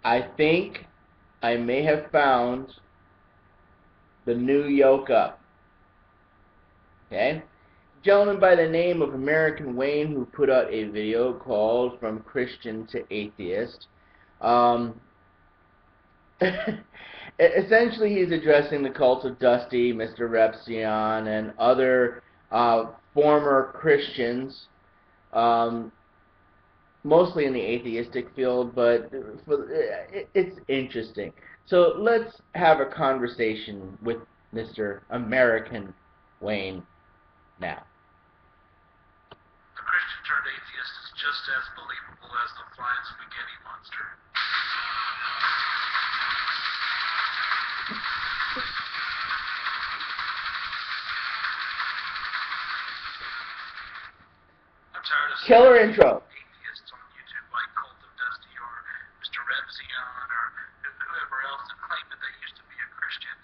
I think I may have found the new yoke up. Okay? Gentleman by the name of American Wayne, who put out a video called From Christian to Atheist. Essentially, he's addressing the cult of Dusty, Mr. Repzion, and other former Christians, mostly in the atheistic field, but it's interesting. So let's have a conversation with Mr. American Wayne now. The Christian turned atheist is just as believable as the flying spaghetti monster. I'm tired of Killer intro. atheists on YouTube like Cult of Dusty or Mr. Repzion or whoever else that claimed that they used to be a Christian,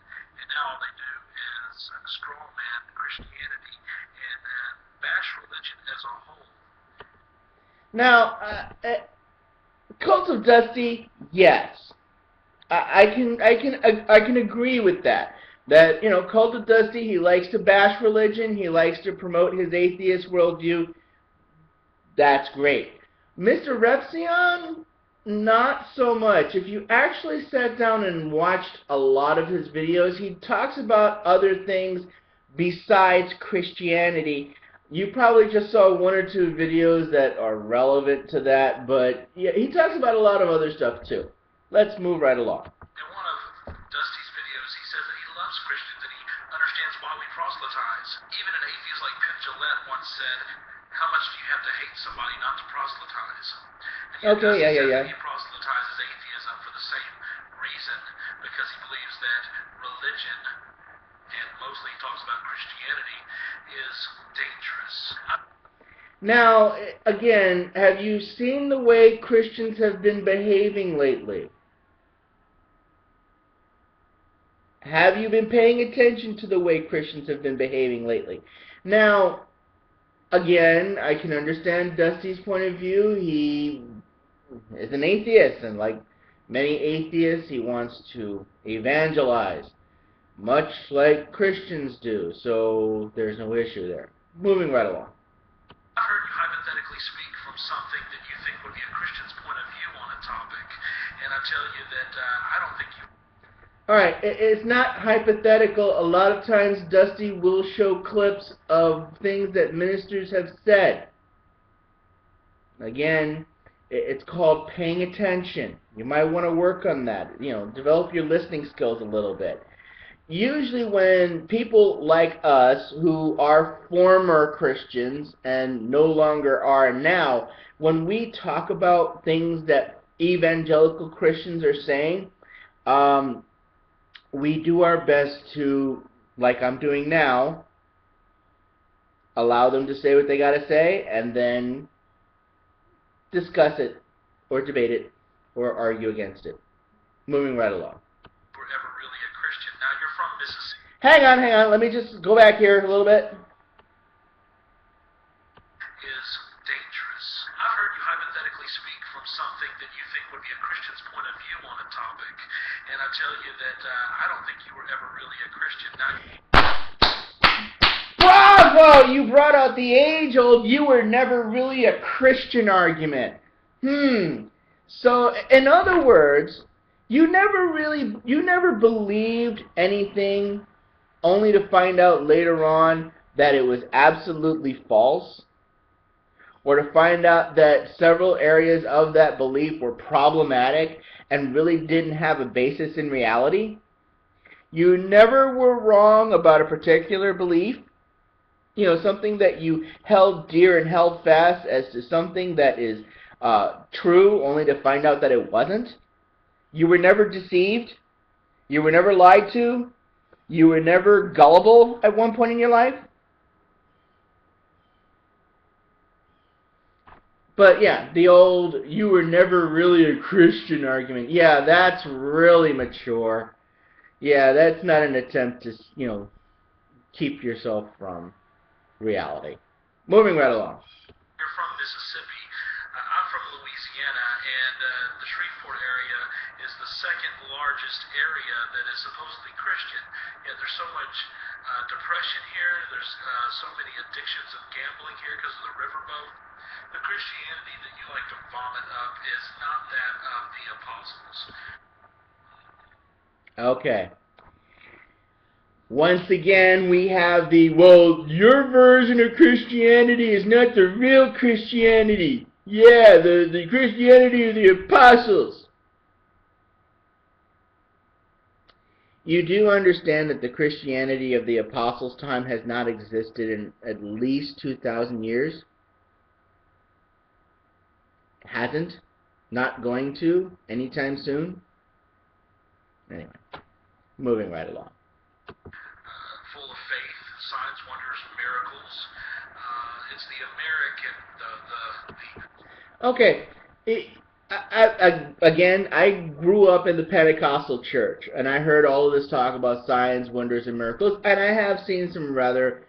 and now all they do is strawman Christianity and bash religion as a whole. Now, Cult of Dusty, yes, I can agree with that. That, you know, Cult of Dusty, he likes to bash religion, he likes to promote his atheist worldview. That's great. Mr. Repzion, not so much. If you actually sat down and watched a lot of his videos, he talks about other things besides Christianity. You probably just saw one or two videos that are relevant to that, but yeah, he talks about a lot of other stuff too. Let's move right along. In one of Dusty's videos, he says that he loves Christians and he understands why we proselytize. Even an atheist like Penn Jillette once said, "How much do you have to hate somebody not to proselytize?" And yet Okay, Dusty says yeah. that he proselytizes atheism for the same reason, because he believes that religion, and mostly he talks about Christianity, is dangerous. Now, again, have you seen the way Christians have been behaving lately? Have you been paying attention to the way Christians have been behaving lately? Now, again, I can understand Dusty's point of view. He is an atheist, and like many atheists, he wants to evangelize, much like Christians do, so there's no issue there. Moving right along. I've heard you hypothetically speak from something that you think would be a Christian's point of view on a topic, and I tell you that I don't think you... Alright, it's not hypothetical. A lot of times Dusty will show clips of things that ministers have said. Again, it's called paying attention. You might want to work on that. You know, develop your listening skills a little bit. Usually when people like us, who are former Christians and no longer are now, when we talk about things that evangelical Christians are saying, we do our best to, like I'm doing now, allow them to say what they got to say, and then discuss it, or debate it, or argue against it. Moving right along. were ever really a Christian. Now, you're from Mississippi. Hang on, let me just go back here a little bit. Is dangerous. I've heard you hypothetically speak from something that you think would be a Christian's point of view on a topic, and I tell you that I don't think you were ever really a Christian. Now, Bravo! You brought out the age-old "you were never really a Christian" argument. So, in other words, you never believed anything only to find out later on that it was absolutely false, or to find out that several areas of that belief were problematic and really didn't have a basis in reality. You never were wrong about a particular belief, you know, something that you held dear and held fast as to something that is true, only to find out that it wasn't. You were never deceived. You were never lied to. You were never gullible at one point in your life. But yeah, the old "you were never really a Christian" argument, yeah, that's really mature. Yeah, that's not an attempt to, you know, keep yourself from reality. Moving right along. you're from Mississippi. I'm from Louisiana, and the Shreveport area the second largest area that is supposedly Christian, yet there's so much depression here, there's so many addictions of gambling here because of the riverboat. The Christianity that you like to vomit up is not that of the apostles. Okay. Once again, we have the, well, your version of Christianity is not the real Christianity. Yeah, the Christianity of the apostles. You do understand that the Christianity of the apostles' time has not existed in at least 2,000 years? Hasn't? Not going to anytime soon? Anyway, moving right along. Full of faith, signs, wonders, miracles. It's the American, again, I grew up in the Pentecostal church, and I heard all of this talk about signs, wonders, and miracles, and I have seen some rather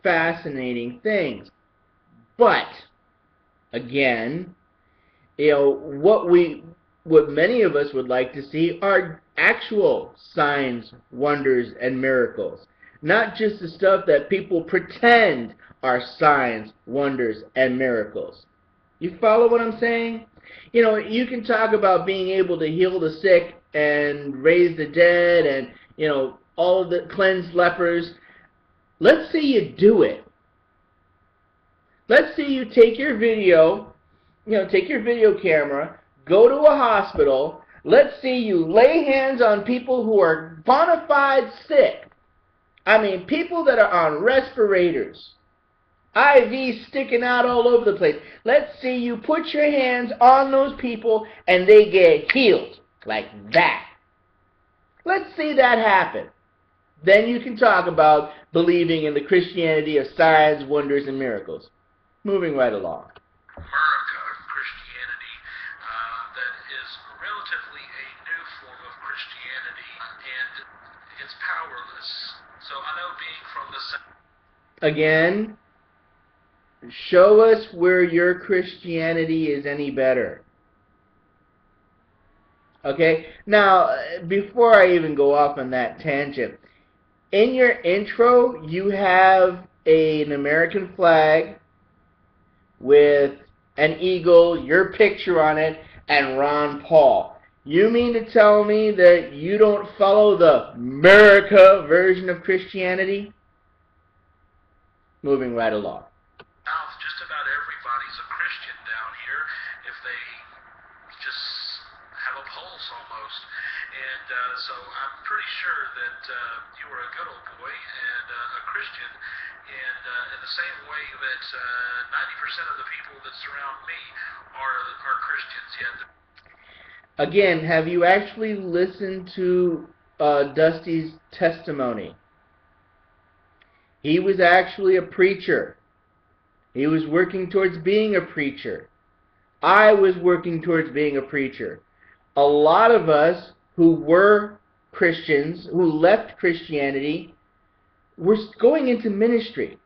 fascinating things. But, again, you know, what many of us would like to see are actual signs, wonders, and miracles. Not just the stuff that people pretend are signs, wonders, and miracles. You follow what I'm saying? You know, you can talk about being able to heal the sick and raise the dead and, you know, all of the cleanse lepers. Let's see you do it. Let's see you take your video, take your video camera, go to a hospital. Let's see you lay hands on people who are bona fide sick. I mean, people that are on respirators, IVs sticking out all over the place. Let's see you put your hands on those people and they get healed like that. Let's see that happen. Then you can talk about believing in the Christianity of signs, wonders, and miracles. Moving right along. America Christianity that is relatively a new form of Christianity, and it's powerless. So I know being from the South. Again, show us where your Christianity is any better. Okay? Now, before I even go off on that tangent, in your intro, you have an American flag with an eagle, your picture on it, and Ron Paul. You mean to tell me that you don't follow the America version of Christianity? Moving right along. Just about everybody's a Christian down here if they just have a pulse almost. And so I'm pretty sure that you were a good old boy and a Christian. And in the same way that 90% of the people that surround me are Christians. Yet. Again, have you actually listened to Dusty's testimony? He was actually a preacher. He was working towards being a preacher. I was working towards being a preacher. A lot of us who were Christians, who left Christianity, were going into ministry.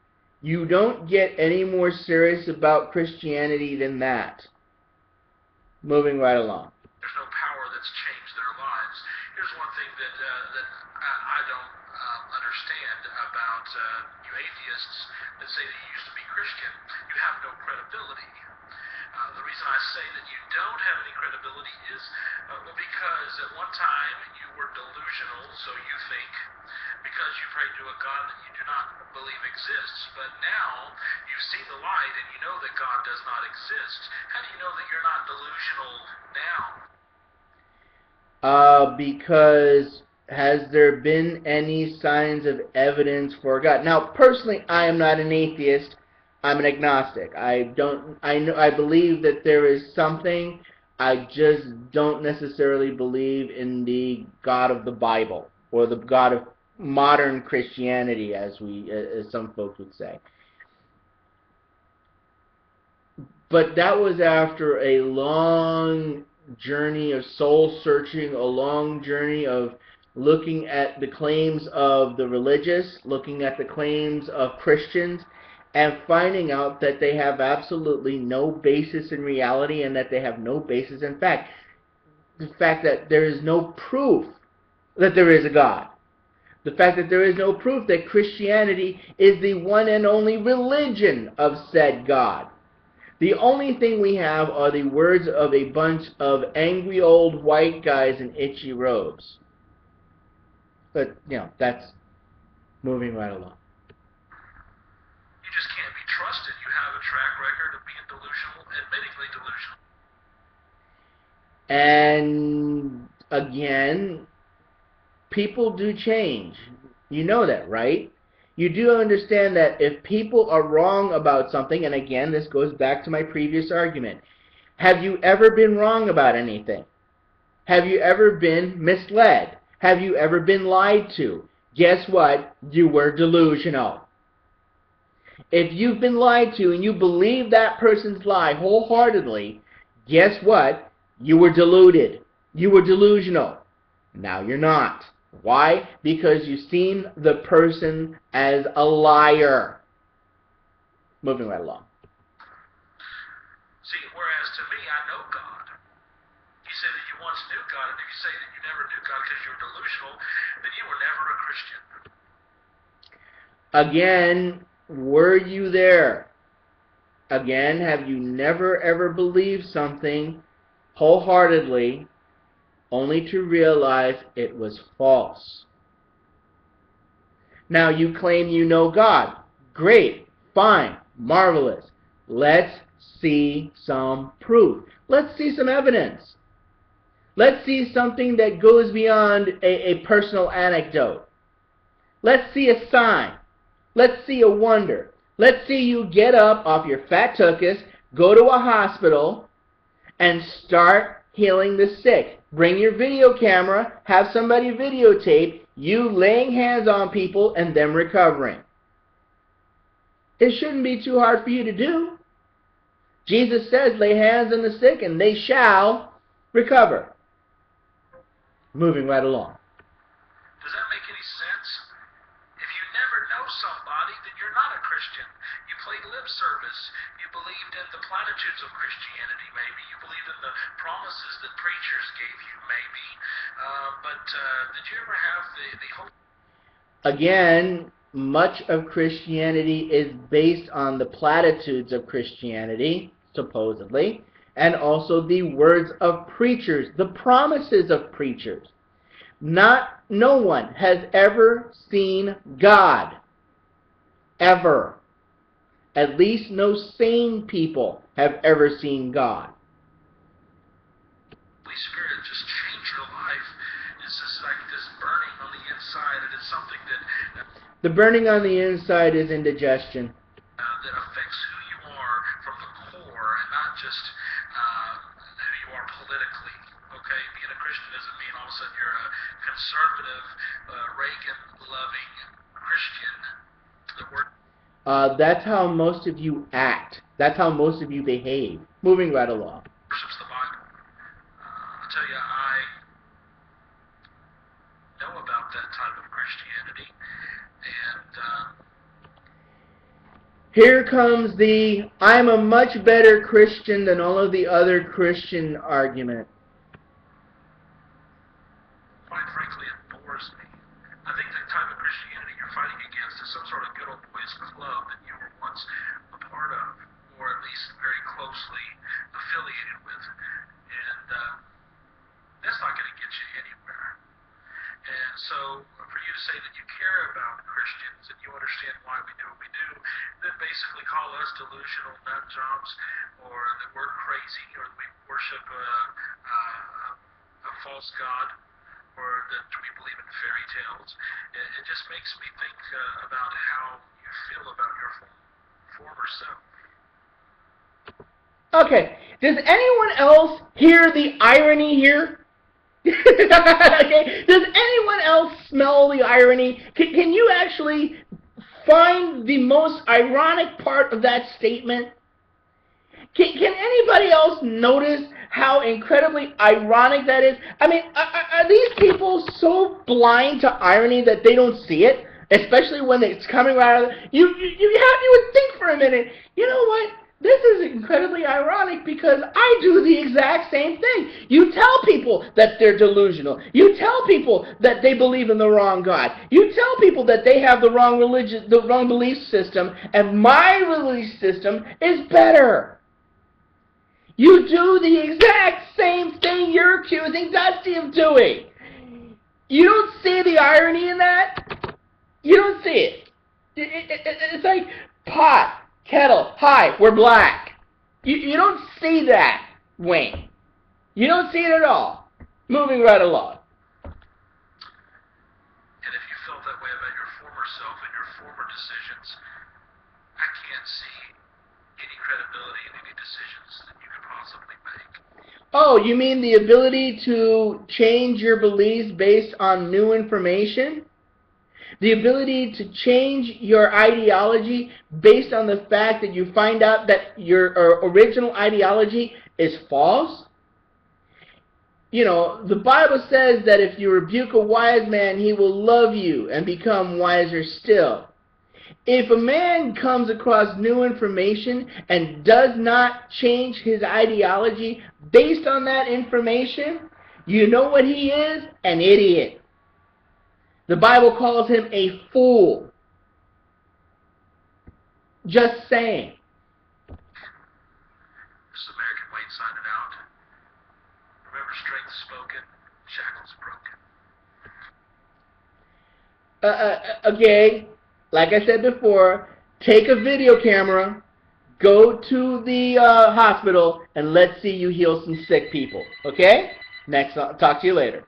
You don't get any more serious about Christianity than that. Moving right along. There's no power that's changed their lives. Here's one thing that I don't understand about you atheists that say that you used to be Christian. You have no credibility. The reason I say that you don't have any credibility is because at one time you were delusional, so you think, because you pray to a God that you do not believe exists. But now you've seen the light and you know that God does not exist. How do you know that you're not delusional now? Because has there been any signs of evidence for God? Now, personally, I am not an atheist. I'm an agnostic. I believe that there is something. I just don't necessarily believe in the God of the Bible or the God of modern Christianity, as some folks would say. But that was after a long journey of soul searching, a long journey of looking at the claims of the religious, looking at the claims of Christians, and finding out that they have absolutely no basis in reality and that they have no basis in fact. the fact that there is no proof that there is a God. The fact that there is no proof that Christianity is the one and only religion of said God. The only thing we have are the words of a bunch of angry old white guys in itchy robes. But, that's moving right along. You just can't be trusted. You have a track record of being delusional, admittingly delusional. And, again, people do change. You know that, right? You do understand that if people are wrong about something, and again, this goes back to my previous argument. Have you ever been wrong about anything? Have you ever been misled? Have you ever been lied to? Guess what? You were delusional. If you've been lied to and you believe that person's lie wholeheartedly, guess what? You were deluded. You were delusional. Now you're not. Why? Because you've seen the person as a liar. Moving right along. See, whereas to me, I know God. You say that you once knew God, and if you say that you never knew God because you were delusional, then you were never a Christian. Again, were you there? Again, have you never ever believed something wholeheartedly only to realize it was false? Now you claim you know God. Great, fine, marvelous. Let's see some proof. Let's see some evidence. Let's see something that goes beyond a personal anecdote. Let's see a sign. Let's see a wonder. Let's see you get up off your fat tuchus, go to a hospital, and start healing the sick. Bring your video camera, have somebody videotape you laying hands on people and them recovering. It shouldn't be too hard for you to do. Jesus says, lay hands on the sick and they shall recover. Moving right along. Does that make any sense? If you never know somebody, then you're not a Christian. You played lip service. You believed in the platitudes of Christianity, maybe. You believed in the promises that preachers gave you, maybe. But did you ever have the hope? Again, much of Christianity is based on the platitudes of Christianity, supposedly, and also the words of preachers, the promises of preachers. No one has ever seen God. Ever. At least no sane people have ever seen God. Holy Spirit just changed your life. It's just like this burning on the inside, and it's something that the burning on the inside is indigestion. That affects who you are from the core, and not just who you are politically. Okay, being a Christian doesn't mean all of a sudden you're a conservative, Reagan-loving Christian. The word. That's how most of you act. That's how most of you behave. Moving right along. Worships the Bible. I tell you, I know about that type of Christianity, and here comes the I'm a much better Christian than all of the other Christian argument. Quite frankly, it bores me. I think the type of Christianity you're fighting against is some sort of good old boys club that you were once a part of, or at least very closely affiliated with. And that's not going to get you anywhere. And so for you to say that you care about Christians and you understand why we do what we do, then basically call us delusional nut jobs, or that we're crazy, or that we worship a false god, or that we believe in fairy tales. It just makes me think about how you feel about your former self. Okay, does anyone else hear the irony here? Okay, does anyone else smell the irony? Can you actually find the most ironic part of that statement? Can anybody else notice how incredibly ironic that is? I mean, are these people so blind to irony that they don't see it? Especially when it's coming right out of you would think for a minute, you know what? This is incredibly ironic because I do the exact same thing. You tell people people that they're delusional. You tell people that they believe in the wrong God. You tell people that they have the wrong religion, the wrong belief system, and my belief system is better. You do the exact same thing you're accusing Dusty of doing. You don't see the irony in that? You don't see it. It's like pot, kettle, hi, we're black. You don't see that, Wayne. You don't see it at all. Moving right along. And if you felt that way about your former self and your former decisions, I can't see any credibility in any decisions that you could possibly make. Oh, you mean the ability to change your beliefs based on new information? The ability to change your ideology based on the fact that you find out that your original ideology is false? You know, the Bible says that if you rebuke a wise man, he will love you and become wiser still. If a man comes across new information and does not change his ideology based on that information, you know what he is? An idiot. The Bible calls him a fool. Just saying. This is American Wayne signing out. Remember, strength spoken, shackles broken. Okay, like I said before, take a video camera, go to the hospital, and let's see you heal some sick people. Okay? Talk to you later.